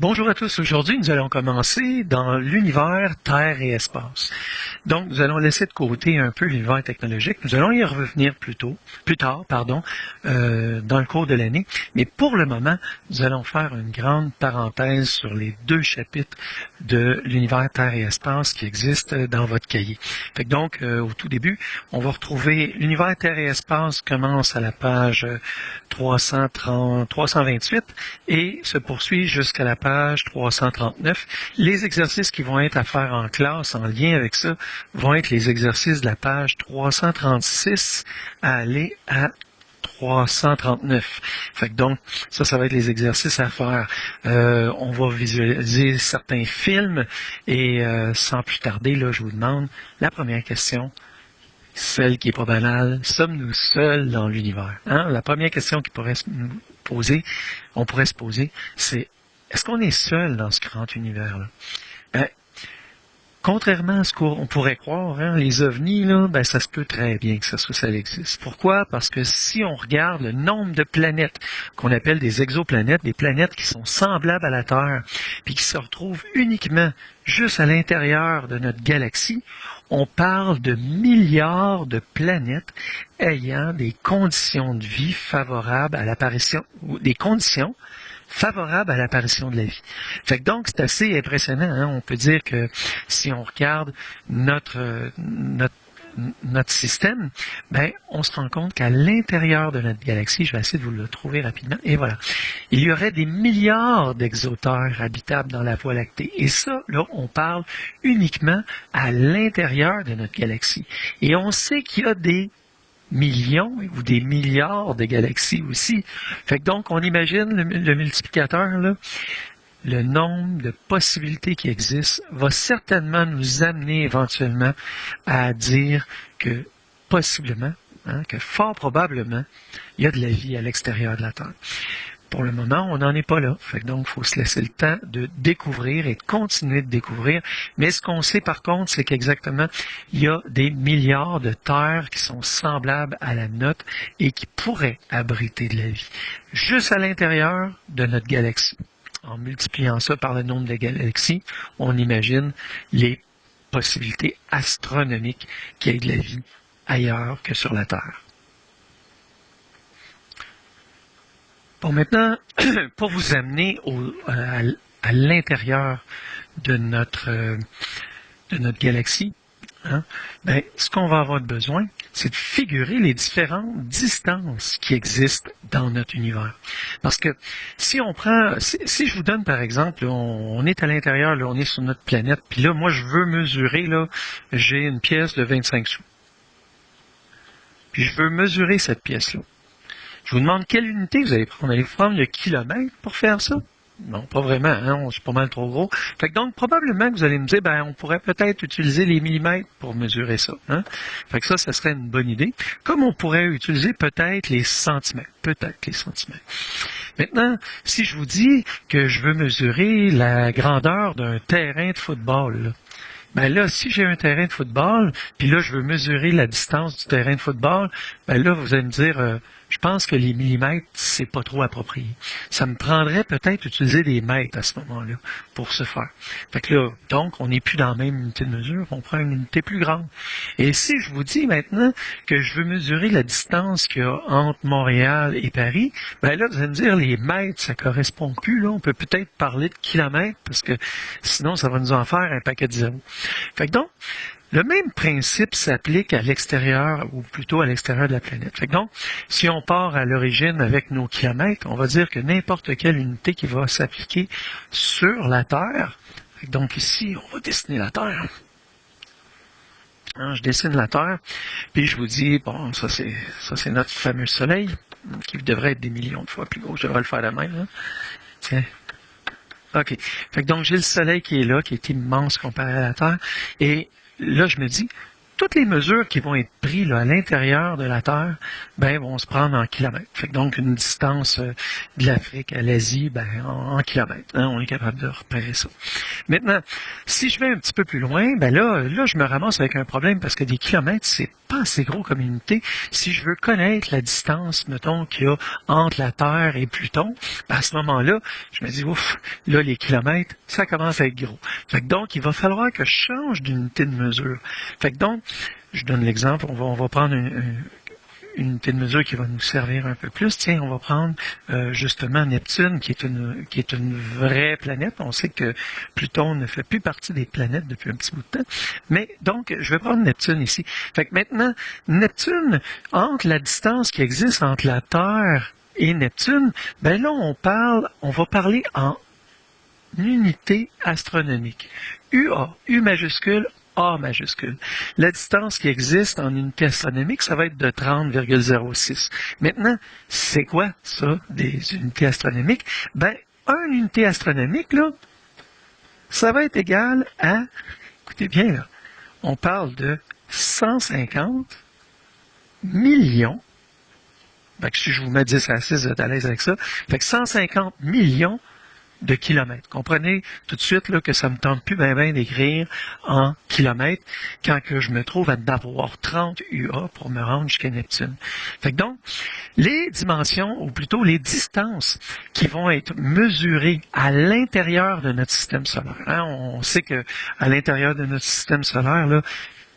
Bonjour à tous, aujourd'hui nous allons commencer dans l'univers Terre et Espace. Donc nous allons laisser de côté un peu l'univers technologique, nous allons y revenir plus tard, dans le cours de l'année, mais pour le moment nous allons faire une grande parenthèse sur les deux chapitres de l'univers Terre et Espace qui existent dans votre cahier. Fait que donc au tout début, on va retrouver l'univers Terre et Espace commence à la page 328 et se poursuit jusqu'à la page 339. Les exercices qui vont être à faire en classe en lien avec ça vont être les exercices de la page 336 à aller à 339. Fait que donc, ça va être les exercices à faire. On va visualiser certains films et sans plus tarder, là, je vous demande la première question. Celle qui est pas banale, sommes-nous seuls dans l'univers? Hein? La première question qu'on pourrait se poser, c'est est-ce qu'on est seul dans ce grand univers-là? Ben, contrairement à ce qu'on pourrait croire, hein, les ovnis, là, ben, ça se peut très bien que ça existe. Pourquoi? Parce que si on regarde le nombre de planètes qu'on appelle des exoplanètes, des planètes qui sont semblables à la Terre, puis qui se retrouvent uniquement juste à l'intérieur de notre galaxie, on parle de milliards de planètes ayant des conditions de vie favorables à l'apparition, ou des conditions favorable à l'apparition de la vie. Fait que donc, c'est assez impressionnant. Hein? On peut dire que si on regarde notre système, ben, on se rend compte qu'à l'intérieur de notre galaxie, je vais essayer de vous le trouver rapidement, et voilà, il y aurait des milliards d'exoterres habitables dans la Voie lactée. Et ça, là, on parle uniquement à l'intérieur de notre galaxie. Et on sait qu'il y a des millions ou des milliards de galaxies aussi. Fait que donc, on imagine le multiplicateur, là, le nombre de possibilités qui existent va certainement nous amener éventuellement à dire que possiblement, hein, que fort probablement, il y a de la vie à l'extérieur de la Terre. Pour le moment, on n'en est pas là. Fait que donc, il faut se laisser le temps de découvrir et de continuer de découvrir. Mais ce qu'on sait par contre, c'est qu'exactement, il y a des milliards de terres qui sont semblables à la nôtre et qui pourraient abriter de la vie. Juste à l'intérieur de notre galaxie. En multipliant ça par le nombre de galaxies, on imagine les possibilités astronomiques qu'il y ait de la vie ailleurs que sur la Terre. Bon, maintenant, pour vous amener à l'intérieur de notre galaxie, hein, ben, ce qu'on va avoir besoin, c'est de figurer les différentes distances qui existent dans notre univers. Parce que si on prend, si je vous donne par exemple, on est à l'intérieur, là, on est sur notre planète, puis là, moi je veux mesurer, là, j'ai une pièce de 25 sous. Puis je veux mesurer cette pièce-là. Je vous demande quelle unité vous allez prendre. Allez vous prendre le kilomètre pour faire ça? Non, pas vraiment, hein, c'est pas mal trop gros. Fait que donc, probablement que vous allez me dire, ben, on pourrait peut-être utiliser les millimètres pour mesurer ça. Hein? Fait que ça serait une bonne idée. Comme on pourrait utiliser peut-être les centimètres. Peut-être les centimètres. Maintenant, si je vous dis que je veux mesurer la grandeur d'un terrain de football, là, ben là, si j'ai un terrain de football, puis là, je veux mesurer la distance du terrain de football, ben là, vous allez me dire, je pense que les millimètres, c'est pas trop approprié. Ça me prendrait peut-être utiliser des mètres à ce moment-là pour ce faire. Fait que là, donc, on n'est plus dans la même unité de mesure, on prend une unité plus grande. Et si je vous dis maintenant que je veux mesurer la distance qu'il y a entre Montréal et Paris, ben là, vous allez me dire, les mètres, ça correspond plus, là. On peut peut-être parler de kilomètres, parce que sinon, ça va nous en faire un paquet de zéros. Fait que donc, le même principe s'applique à l'extérieur, ou plutôt à l'extérieur de la planète. Fait que donc, si on part à l'origine avec nos kilomètres, on va dire que n'importe quelle unité qui va s'appliquer sur la Terre, fait que donc ici, on va dessiner la Terre. Hein, je dessine la Terre, puis je vous dis, bon, ça c'est notre fameux Soleil, qui devrait être des millions de fois plus gros. Je devrais le faire de même. Hein. Tiens. OK. Fait que donc, j'ai le Soleil qui est là, qui est immense comparé à la Terre, et là, je me dis, toutes les mesures qui vont être prises là, à l'intérieur de la Terre, ben, vont se prendre en kilomètres. Fait que donc, une distance de l'Afrique à l'Asie, ben, en kilomètres. Hein, on est capable de repérer ça. Maintenant, si je vais un petit peu plus loin, ben là, je me ramasse avec un problème parce que des kilomètres, c'est pas assez gros comme unité. Si je veux connaître la distance, mettons, qu'il y a entre la Terre et Pluton, ben à ce moment-là, je me dis, ouf, là, les kilomètres, ça commence à être gros. Fait que donc, il va falloir que je change d'unité de mesure. Fait que donc, je donne l'exemple, on va prendre une unité de mesure qui va nous servir un peu plus. Tiens, on va prendre justement Neptune, qui est une vraie planète. On sait que Pluton ne fait plus partie des planètes depuis un petit bout de temps. Mais donc, je vais prendre Neptune ici. Fait que maintenant, Neptune, entre la distance qui existe entre la Terre et Neptune, ben là, on va parler en unité astronomique. UA, U majuscule, A majuscule. La distance qui existe en unité astronomique, ça va être de 30,06. Maintenant, c'est quoi ça, des unités astronomiques? Ben, une unité astronomique, là, ça va être égal à, écoutez bien, là, on parle de 150 millions. Fait que si je vous mets 10 à 6, vous êtes à l'aise avec ça. Fait que 150 millions de kilomètres. Comprenez tout de suite là, que ça me tente plus bien d'écrire en kilomètres quand que je me trouve à d'avoir 30 UA pour me rendre jusqu'à Neptune. Fait que donc, les dimensions, ou plutôt les distances qui vont être mesurées à l'intérieur de notre système solaire. Hein, on sait que à l'intérieur de notre système solaire, là,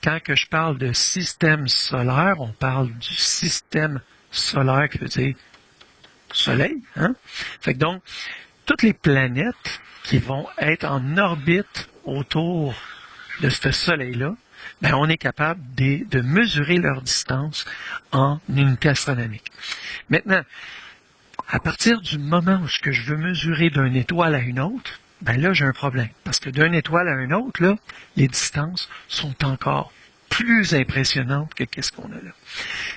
quand que je parle de système solaire, on parle du système solaire qui veut dire Soleil. Hein? Fait que donc, toutes les planètes qui vont être en orbite autour de ce Soleil-là, ben on est capable de mesurer leur distance en unité astronomique. Maintenant, à partir du moment où je veux mesurer d'une étoile à une autre, ben là, j'ai un problème. Parce que d'une étoile à une autre, là, les distances sont encore plus impressionnantes que qu'est-ce qu'on a là.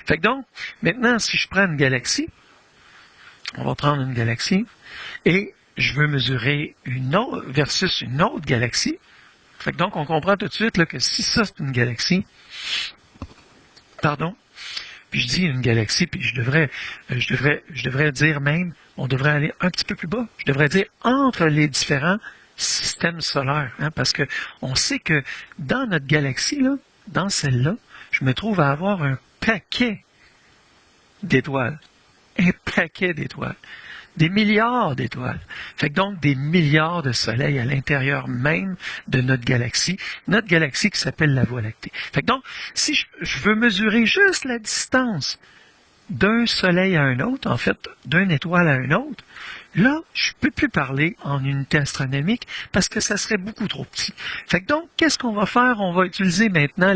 Fait que donc, maintenant, si je prends une galaxie, on va prendre une galaxie, et je veux mesurer une autre versus une autre galaxie. Fait que donc, on comprend tout de suite là, que si ça, c'est une galaxie, puis je dis une galaxie, puis je devrais dire même, on devrait aller un petit peu plus bas. Je devrais dire entre les différents systèmes solaires, hein, parce que on sait que dans notre galaxie, là, dans celle-là, je me trouve à avoir un paquet d'étoiles. Un paquet d'étoiles. Des milliards d'étoiles. Fait que donc des milliards de soleils à l'intérieur même de notre galaxie qui s'appelle la Voie lactée. Fait que donc, si je veux mesurer juste la distance d'un soleil à un autre, en fait, d'une étoile à une autre, là, je ne peux plus parler en unité astronomique parce que ça serait beaucoup trop petit. Fait que donc, qu'est-ce qu'on va faire? On va utiliser maintenant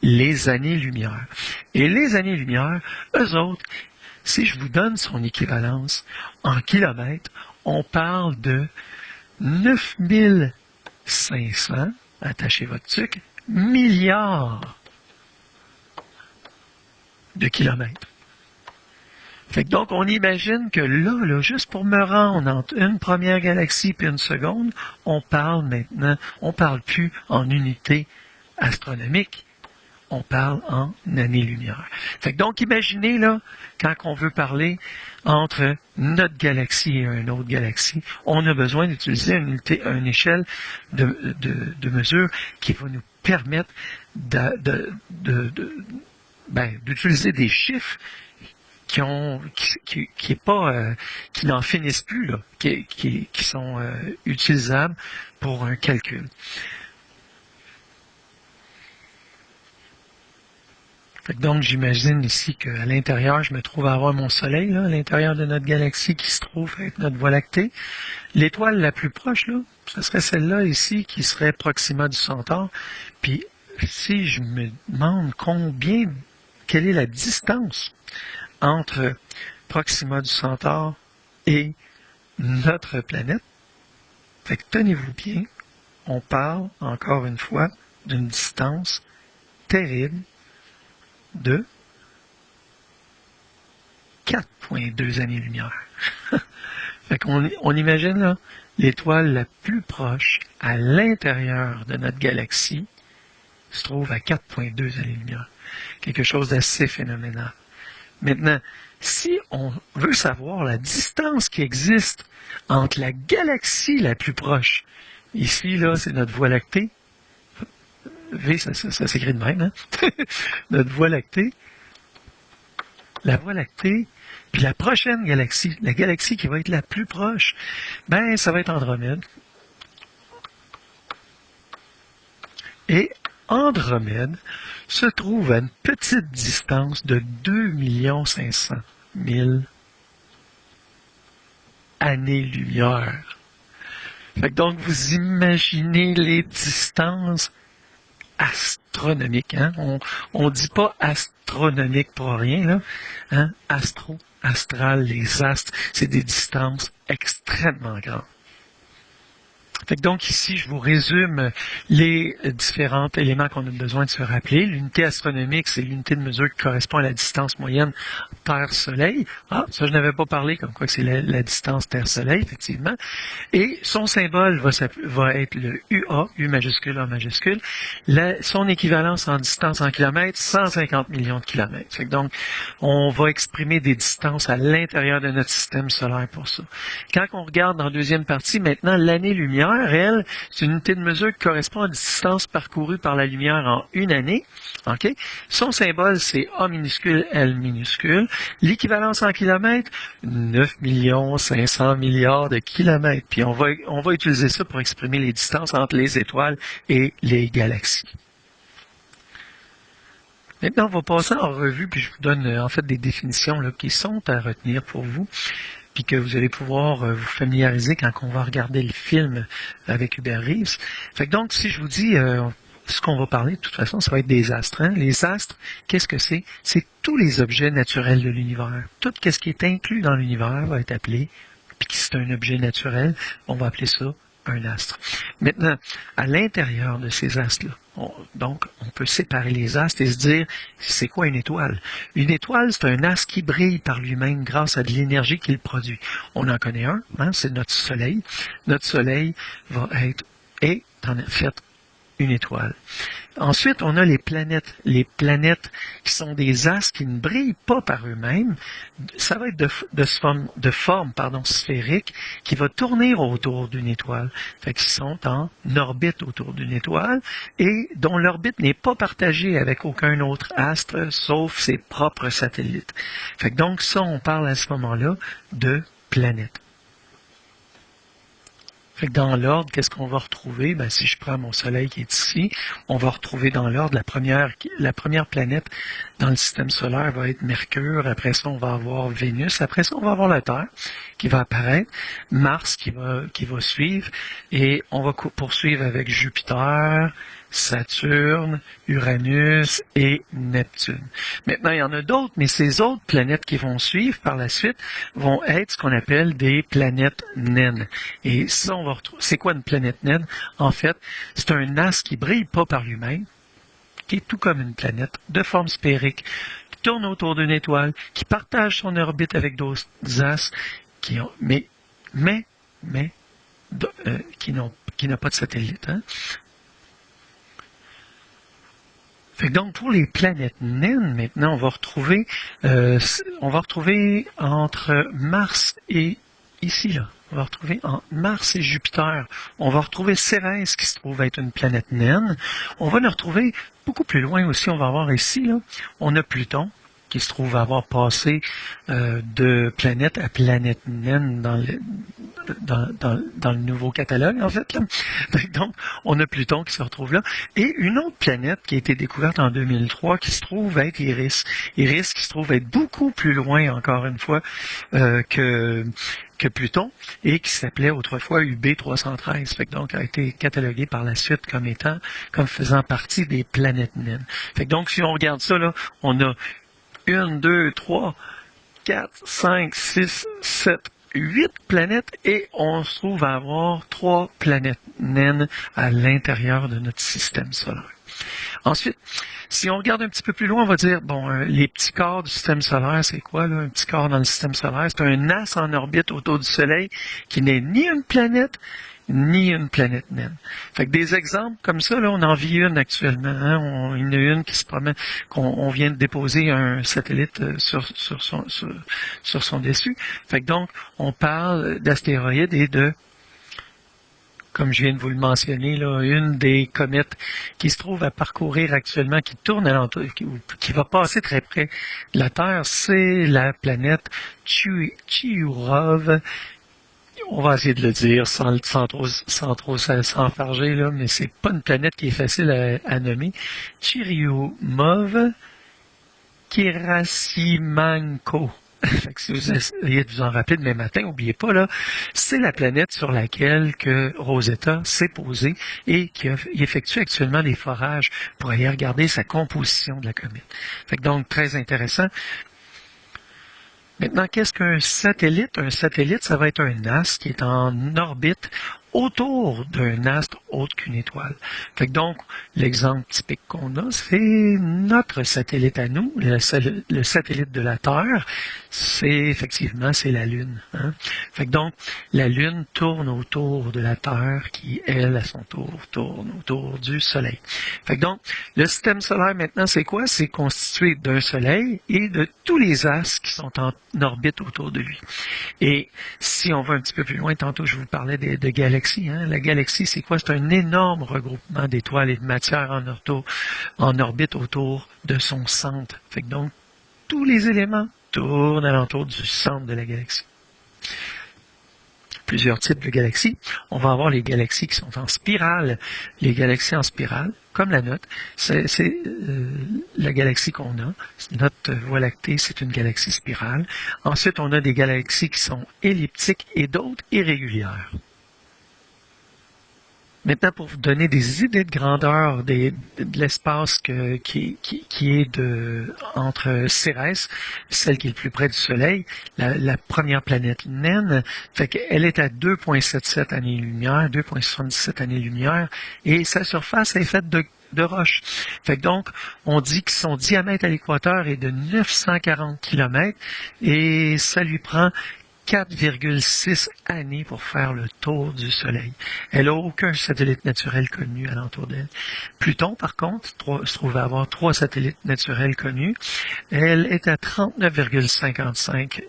les années-lumière. Et les années-lumière, eux autres, si je vous donne son équivalence en kilomètres, on parle de 9500, attachez votre truc, milliards de kilomètres. Fait que donc, on imagine que là, juste pour me rendre entre une première galaxie puis une seconde, on parle plus en unité astronomique. On parle en années-lumière. Fait que donc, imaginez, là, quand on veut parler entre notre galaxie et une autre galaxie, on a besoin d'utiliser une échelle de mesure qui va nous permettre d'utiliser des chiffres qui n'en finissent plus, là, qui sont utilisables pour un calcul. Donc, j'imagine ici qu'à l'intérieur, je me trouve à avoir mon Soleil, là, à l'intérieur de notre galaxie qui se trouve être notre Voie lactée. L'étoile la plus proche, là, ce serait celle-là ici, qui serait Proxima du Centaure. Puis, si je me demande quelle est la distance entre Proxima du Centaure et notre planète, fait que tenez-vous bien, on parle, encore une fois, d'une distance terrible de 4,2 années-lumière. Fait qu'on imagine là, l'étoile la plus proche à l'intérieur de notre galaxie, se trouve à 4,2 années-lumière. Quelque chose d'assez phénoménal. Maintenant, si on veut savoir la distance qui existe entre la galaxie la plus proche, ici, là, c'est notre Voie lactée. V, ça s'écrit de même, hein? Notre Voie lactée. La Voie lactée, puis la prochaine galaxie, la galaxie qui va être la plus proche, ben, ça va être Andromède. Et Andromède se trouve à une petite distance de 2 500 000 années-lumière. Donc, vous imaginez les distances astronomiques. Hein? On dit pas astronomique pour rien. Là. Hein? Astral, les astres, c'est des distances extrêmement grandes. Donc ici, je vous résume les différents éléments qu'on a besoin de se rappeler. L'unité astronomique, c'est l'unité de mesure qui correspond à la distance moyenne Terre-Soleil. Ah, ça je n'avais pas parlé, comme quoi c'est la distance Terre-Soleil, effectivement. Et son symbole va être le UA, U majuscule, A majuscule. Son équivalence en distance en kilomètres, 150 millions de kilomètres. Donc, on va exprimer des distances à l'intérieur de notre système solaire pour ça. Quand on regarde dans la deuxième partie, maintenant, l'année-lumière, elle, c'est une unité de mesure qui correspond à la distance parcourue par la lumière en une année. Okay? Son symbole, c'est A minuscule, L minuscule. L'équivalence en kilomètres, 9 500 milliards de kilomètres. Puis on va utiliser ça pour exprimer les distances entre les étoiles et les galaxies. Maintenant, on va passer en revue, puis je vous donne en fait des définitions là, qui sont à retenir pour vous, puis que vous allez pouvoir vous familiariser quand on va regarder le film avec Hubert Reeves. Fait que donc, si je vous dis ce qu'on va parler, de toute façon, ça va être des astres. Hein? Les astres, qu'est-ce que c'est? C'est tous les objets naturels de l'univers. Tout ce qui est inclus dans l'univers va être appelé, puis si c'est un objet naturel, on va appeler ça un astre. Maintenant, à l'intérieur de ces astres-là, donc, on peut séparer les astres et se dire, c'est quoi une étoile? Une étoile, c'est un astre qui brille par lui-même grâce à de l'énergie qu'il produit. On en connaît un, hein, c'est notre Soleil. Notre Soleil est en fait une étoile. Ensuite, on a les planètes. Les planètes qui sont des astres qui ne brillent pas par eux-mêmes. Ça va être de forme sphérique qui va tourner autour d'une étoile. Fait qu'ils sont en orbite autour d'une étoile et dont l'orbite n'est pas partagée avec aucun autre astre sauf ses propres satellites. Fait que donc ça, on parle à ce moment-là de planètes. Fait que dans l'ordre, qu'est-ce qu'on va retrouver? Ben, si je prends mon Soleil qui est ici, on va retrouver dans l'ordre la première planète dans le système solaire va être Mercure. Après ça, on va avoir Vénus. Après ça, on va avoir la Terre qui va apparaître, Mars qui va suivre, et on va poursuivre avec Jupiter, Saturne, Uranus et Neptune. Maintenant, il y en a d'autres, mais ces autres planètes qui vont suivre par la suite vont être ce qu'on appelle des planètes naines. Et ça, on va retrouver. C'est quoi une planète naine? En fait, c'est un astre qui brille pas par lui-même, qui est tout comme une planète, de forme sphérique, qui tourne autour d'une étoile, qui partage son orbite avec d'autres astres, qui n'a pas de satellite. Hein? Fait que donc, pour les planètes naines, maintenant, on va retrouver entre Mars et ici, là. On va retrouver en Mars et Jupiter. On va retrouver Cérès, qui se trouve être une planète naine. On va le retrouver beaucoup plus loin aussi. On va avoir ici, là, on a Pluton, qui se trouve avoir passé de planète à planète naine dans le nouveau catalogue, en fait. Là. Donc, on a Pluton qui se retrouve là. Et une autre planète qui a été découverte en 2003 qui se trouve être Iris. Iris qui se trouve être beaucoup plus loin, encore une fois, que Pluton, et qui s'appelait autrefois UB313. Fait que donc, a été catalogué par la suite comme faisant partie des planètes naines. Fait que donc, si on regarde ça, là, on a 1, 2, 3, 4, 5, 6, 7, 8 planètes et on se trouve à avoir 3 planètes naines à l'intérieur de notre système solaire. Ensuite, si on regarde un petit peu plus loin, on va dire, bon, les petits corps du système solaire, c'est quoi, là, un petit corps dans le système solaire? C'est un astre en orbite autour du Soleil qui n'est ni une planète, ni une planète naine. Fait que des exemples comme ça, là, on en vit une actuellement. Hein? Il y en a une qui se promène, on vient de déposer un satellite sur son dessus. Fait que donc, on parle d'astéroïdes et de, comme je viens de vous le mentionner, là, une des comètes qui se trouve à parcourir actuellement, qui tourne alentour, qui va passer très près de la Terre, c'est la planète Churyumov. On va essayer de le dire sans trop s'enfarger, là, mais c'est pas une planète qui est facile à nommer. Churyumov Gerasimenko. Fait que si vous essayez de vous en rappeler demain matin, n'oubliez pas, là, c'est la planète sur laquelle que Rosetta s'est posée et qui effectue actuellement des forages pour aller regarder sa composition de la comète. Fait que donc, très intéressant. Maintenant, qu'est-ce qu'un satellite? Un satellite, ça va être un astre qui est en orbite autour d'un astre autre qu'une étoile. Fait que donc, l'exemple typique qu'on a, c'est notre satellite à nous, le satellite de la Terre, c'est la Lune. Hein? Fait que donc, la Lune tourne autour de la Terre qui, elle, à son tour, tourne autour du Soleil. Fait que donc, le système solaire maintenant, c'est quoi? C'est constitué d'un Soleil et de tous les astres qui sont en orbite autour de lui. Et si on va un petit peu plus loin, tantôt je vous parlais de galaxies. Hein? La galaxie, c'est quoi? C'est un énorme regroupement d'étoiles et de matière en orbite autour de son centre. Fait que donc, tous les éléments tournent alentour du centre de la galaxie. Plusieurs types de galaxies. On va avoir les galaxies qui sont en spirale. Les galaxies en spirale, comme la nôtre, c'est la galaxie qu'on a. Notre Voie lactée, c'est une galaxie spirale. Ensuite, on a des galaxies qui sont elliptiques et d'autres irrégulières. Maintenant, pour vous donner des idées de grandeur de l'espace qui est entre Cérès, celle qui est le plus près du Soleil, la première planète naine, fait qu'elle est à 2,77 années-lumière, 2,77 années-lumière, et sa surface est faite de roches. Fait que donc, on dit que son diamètre à l'équateur est de 940 km, et ça lui prend 4,6 années pour faire le tour du Soleil. Elle n'a aucun satellite naturel connu alentour d'elle. Pluton, par contre, se trouve à avoir 3 satellites naturels connus. Elle est à 39,55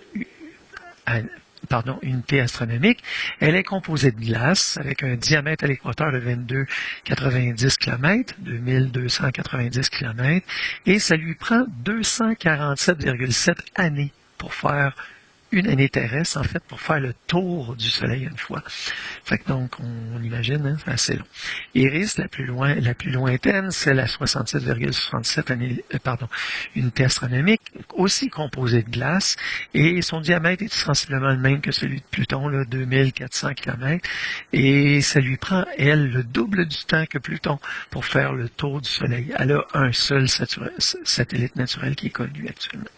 unités astronomiques. Elle est composée de glace avec un diamètre à l'équateur de 22,90 km, 2290 km, et ça lui prend 247,7 années pour faire une année terrestre, en fait, pour faire le tour du Soleil une fois. Fait que donc, on imagine, hein, c'est assez long. Iris, la plus lointaine, c'est la 67,67 unité astronomique, aussi composée de glace, et son diamètre est sensiblement le même que celui de Pluton, là, 2400 km, et ça lui prend, elle, le double du temps que Pluton pour faire le tour du Soleil. Elle a un seul satellite naturel qui est connu actuellement.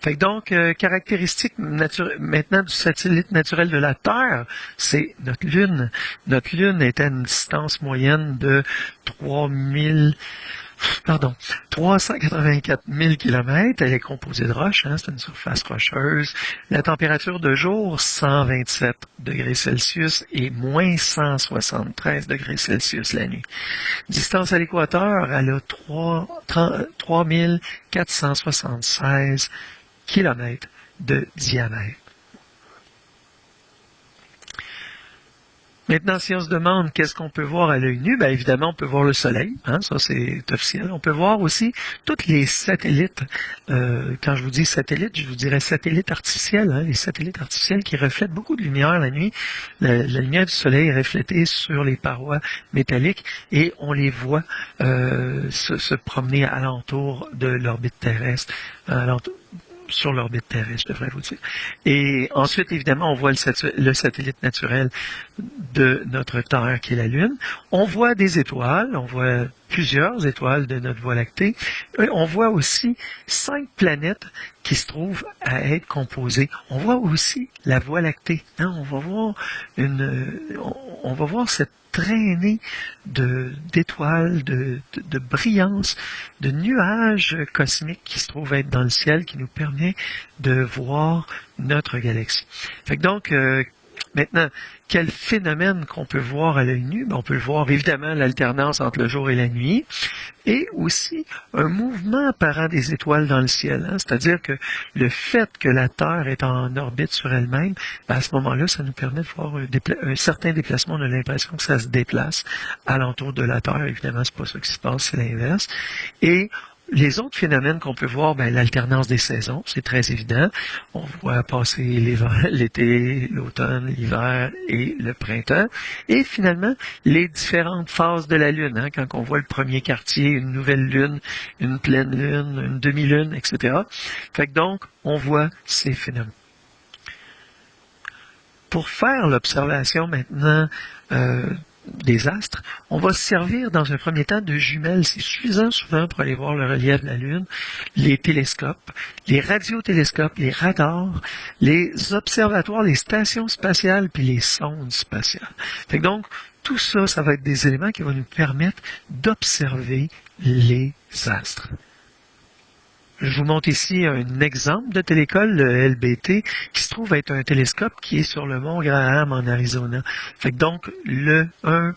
Fait que donc, caractéristique maintenant du satellite naturel de la Terre, c'est notre Lune. Notre Lune est à une distance moyenne de 384 000 km. Elle est composée de roches, hein, c'est une surface rocheuse. La température de jour, 127 degrés Celsius et moins 173 degrés Celsius la nuit. Distance à l'équateur, elle a 3476 km de diamètre. Maintenant, si on se demande qu'est-ce qu'on peut voir à l'œil nu, bien évidemment, on peut voir le Soleil, hein, ça c'est officiel. On peut voir aussi tous les satellites. Quand je vous dis satellites, je vous dirais satellites artificiels, hein, les satellites artificiels qui reflètent beaucoup de lumière la nuit. La lumière du Soleil est reflétée sur les parois métalliques et on les voit se promener alentour de l'orbite terrestre, sur l'orbite terrestre, je devrais vous dire. Et ensuite, évidemment, on voit le satellite naturel de notre Terre, qui est la Lune. On voit des étoiles, on voit plusieurs étoiles de notre Voie lactée. Et on voit aussi 5 planètes qui se trouvent à être composées. On voit aussi la Voie lactée. Hein? On va voir cette traînée d'étoiles, de brillance, de nuages cosmiques qui se trouvent être dans le ciel, qui nous permet de voir notre galaxie. Fait que donc, Maintenant, quel phénomène qu'on peut voir à l'œil nu? Ben, on peut voir évidemment l'alternance entre le jour et la nuit, et aussi un mouvement apparent des étoiles dans le ciel. Hein? C'est-à-dire que le fait que la Terre est en orbite sur elle-même, ben à ce moment-là, ça nous permet de voir un certain déplacement. On a l'impression que ça se déplace alentour de la Terre. Évidemment, c'est pas ça qui se passe, c'est l'inverse. Et les autres phénomènes qu'on peut voir, ben, l'alternance des saisons, c'est très évident. On voit passer l'été, l'automne, l'hiver et le printemps. Et finalement, les différentes phases de la Lune. Hein, quand on voit le premier quartier, une nouvelle Lune, une pleine Lune, une demi-Lune, etc. Fait que donc, on voit ces phénomènes. Pour faire l'observation maintenant des astres, on va se servir dans un premier temps de jumelles. C'est suffisant souvent pour aller voir le relief de la Lune, les télescopes, les radiotélescopes, les radars, les observatoires, les stations spatiales, puis les sondes spatiales. Fait que donc, tout ça, ça va être des éléments qui vont nous permettre d'observer les astres. Je vous montre ici un exemple de télécole, le LBT, qui se trouve être un télescope qui est sur le mont Graham en Arizona. Fait que donc, un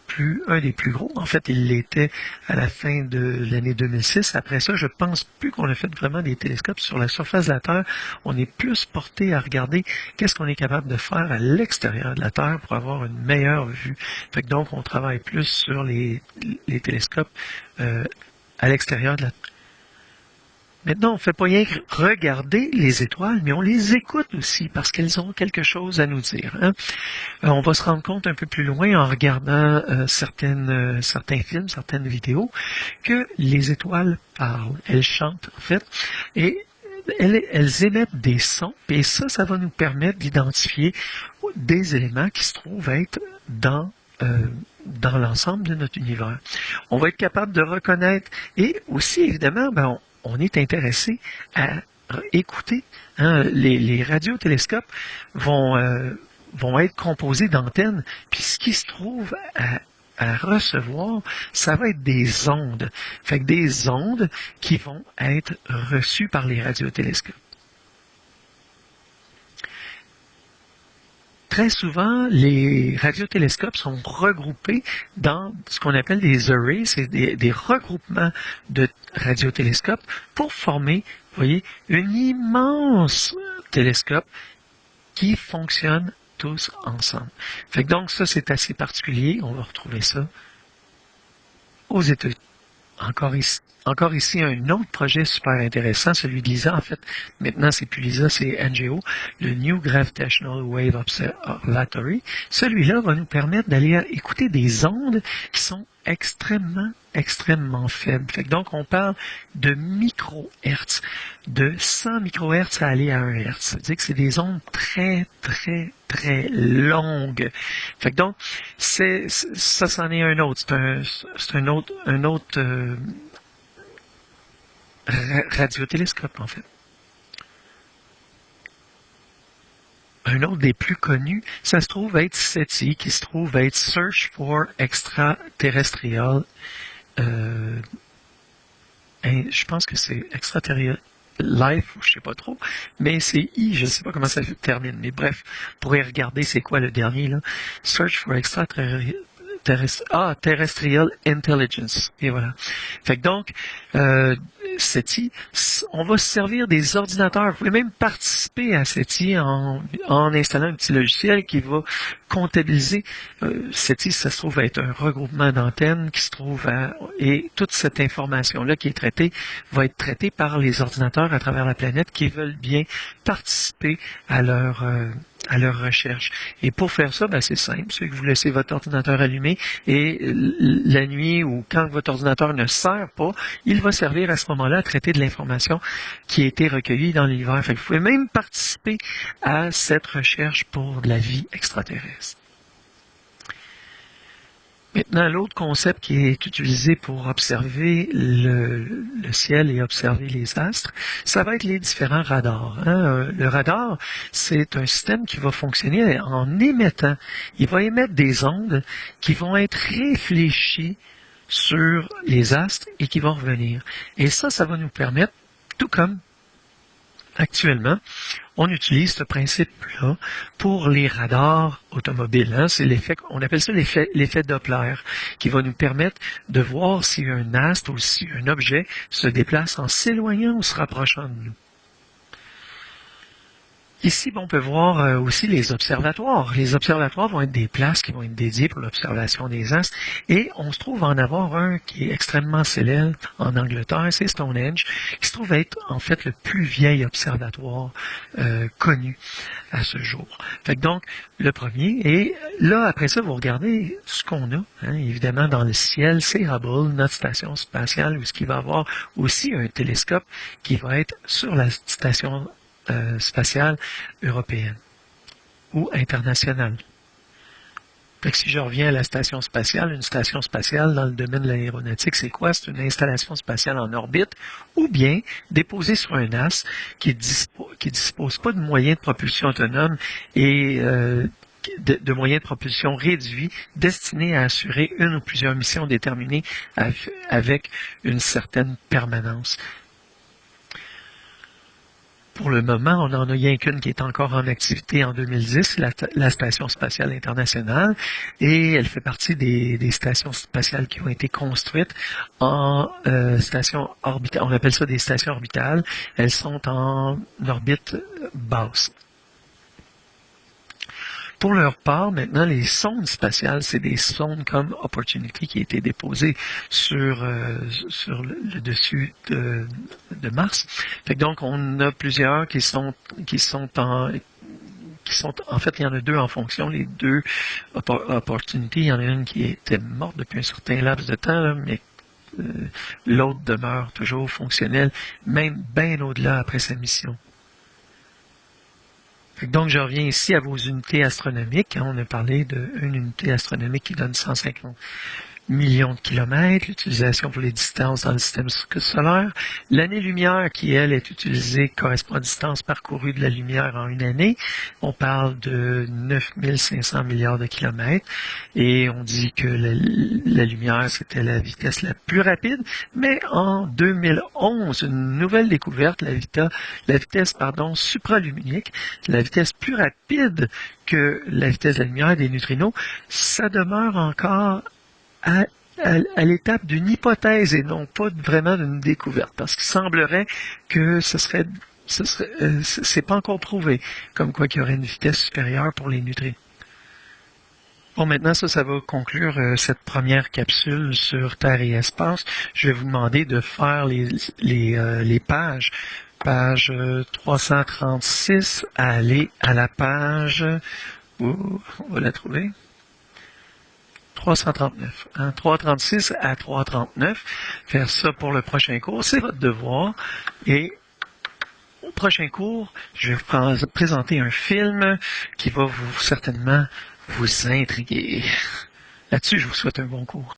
des plus gros. En fait, il l'était à la fin de l'année 2006. Après ça, je pense plus qu'on a fait vraiment des télescopes sur la surface de la Terre. On est plus porté à regarder qu'est-ce qu'on est capable de faire à l'extérieur de la Terre pour avoir une meilleure vue. Fait que donc, on travaille plus sur les télescopes à l'extérieur de la Terre. Maintenant, on ne fait pas rien que regarder les étoiles, mais on les écoute aussi parce qu'elles ont quelque chose à nous dire. Hein? On va se rendre compte un peu plus loin en regardant certains films, certaines vidéos, que les étoiles parlent, elles chantent en fait, et elles émettent des sons, et ça va nous permettre d'identifier des éléments qui se trouvent être dans l'ensemble de notre univers. On va être capable de reconnaître, et aussi évidemment, on est intéressé à écouter. Hein, les radiotélescopes vont être composés d'antennes, puis ce qui se trouve à recevoir, ça va être des ondes. Fait que des ondes qui vont être reçues par les radiotélescopes. Très souvent, les radiotélescopes sont regroupés dans ce qu'on appelle des arrays, c'est des regroupements de radiotélescopes pour former, vous voyez, un immense télescope qui fonctionne tous ensemble. Fait que donc ça, c'est assez particulier. On va retrouver ça aux États-Unis. Encore ici, un autre projet super intéressant, celui de LISA. En fait, maintenant, c'est plus LISA, c'est NGO, le New Gravitational Wave Observatory. Celui-là va nous permettre d'aller écouter des ondes qui sont extrêmement faibles. Fait que donc, on parle de microhertz, de 100 microhertz à aller à 1 hertz. C'est-à-dire que c'est des ondes très longues. Fait que donc, ça c'en est un autre. C'est un autre radiotélescope, en fait. Un autre des plus connus, ça se trouve être SETI, qui se trouve être Search for Extraterrestrial. Je pense que c'est Extraterrestrial Life, je sais pas trop, mais c'est I, je sais pas comment ça se termine. Mais bref, vous pourrez regarder c'est quoi le dernier, là. Search for Terrestrial Intelligence. Et voilà. Fait que donc, SETI, on va se servir des ordinateurs. Vous pouvez même participer à SETI en installant un petit logiciel qui va comptabiliser. SETI, ça se trouve être un regroupement d'antennes qui se trouve et toute cette information-là qui est traitée va être traitée par les ordinateurs à travers la planète qui veulent bien participer à leur recherche. Et pour faire ça, c'est simple. C'est que vous laissez votre ordinateur allumé et la nuit ou quand votre ordinateur ne sert pas, il va servir à ce moment-là à traiter de l'information qui a été recueillie dans l'univers. Vous pouvez même participer à cette recherche pour de la vie extraterrestre. Maintenant, l'autre concept qui est utilisé pour observer le ciel et observer les astres, ça va être les différents radars. Hein. Le radar, c'est un système qui va fonctionner en émettant. Il va émettre des ondes qui vont être réfléchies sur les astres et qui vont revenir. Et ça va nous permettre, tout comme Actuellement, on utilise ce principe-là pour les radars automobiles. Hein. C'est l'effet, on appelle ça l'effet Doppler, qui va nous permettre de voir si un astre ou si un objet se déplace en s'éloignant ou se rapprochant de nous. Ici, on peut voir aussi les observatoires. Les observatoires vont être des places qui vont être dédiées pour l'observation des astres. Et on se trouve en avoir un qui est extrêmement célèbre en Angleterre, c'est Stonehenge, qui se trouve être en fait le plus vieil observatoire connu à ce jour. Fait que donc, le premier. Et là, après ça, vous regardez ce qu'on a. Hein, évidemment, dans le ciel, c'est Hubble, notre station spatiale, où ce qui va avoir aussi un télescope qui va être sur la station spatiale européenne ou internationale. Fait que si je reviens à la station spatiale, une station spatiale dans le domaine de l'aéronautique, c'est quoi? C'est une installation spatiale en orbite ou bien déposée sur un astre qui dispose pas de moyens de propulsion autonomes et de moyens de propulsion réduits destinés à assurer une ou plusieurs missions déterminées avec une certaine permanence. Pour le moment, on n'en a rien qu'une qui est encore en activité en 2010, la Station spatiale internationale, et elle fait partie des stations spatiales qui ont été construites en stations orbitales. On appelle ça des stations orbitales. Elles sont en orbite basse. Pour leur part, maintenant, les sondes spatiales, c'est des sondes comme Opportunity qui a été déposée sur le dessus de Mars. Fait que donc, on a plusieurs qui sont en fait, il y en a deux en fonction, les deux Opportunity. Il y en a une qui était morte depuis un certain laps de temps, là, mais l'autre demeure toujours fonctionnelle, même bien au-delà après sa mission. Donc, je reviens ici à vos unités astronomiques. On a parlé d'une unité astronomique qui donne 150 millions de kilomètres, l'utilisation pour les distances dans le système solaire. L'année-lumière qui, elle, est utilisée correspond à la distance parcourue de la lumière en une année. On parle de 9500 milliards de kilomètres et on dit que la lumière, c'était la vitesse la plus rapide. Mais en 2011, une nouvelle découverte, la vitesse supraluminique, la vitesse plus rapide que la vitesse de la lumière des neutrinos, ça demeure encore à l'étape d'une hypothèse et non pas vraiment d'une découverte, parce qu'il semblerait que c'est pas encore prouvé, comme quoi qu'il y aurait une vitesse supérieure pour les neutrinos. Bon, maintenant, ça va conclure cette première capsule sur Terre et espace. Je vais vous demander de faire les pages. Page 336, aller à la page... on va la trouver. 339. Hein, 336 à 339. Faire ça pour le prochain cours, c'est votre devoir. Et au prochain cours, je vais vous présenter un film qui va certainement vous intriguer. Là-dessus, je vous souhaite un bon cours.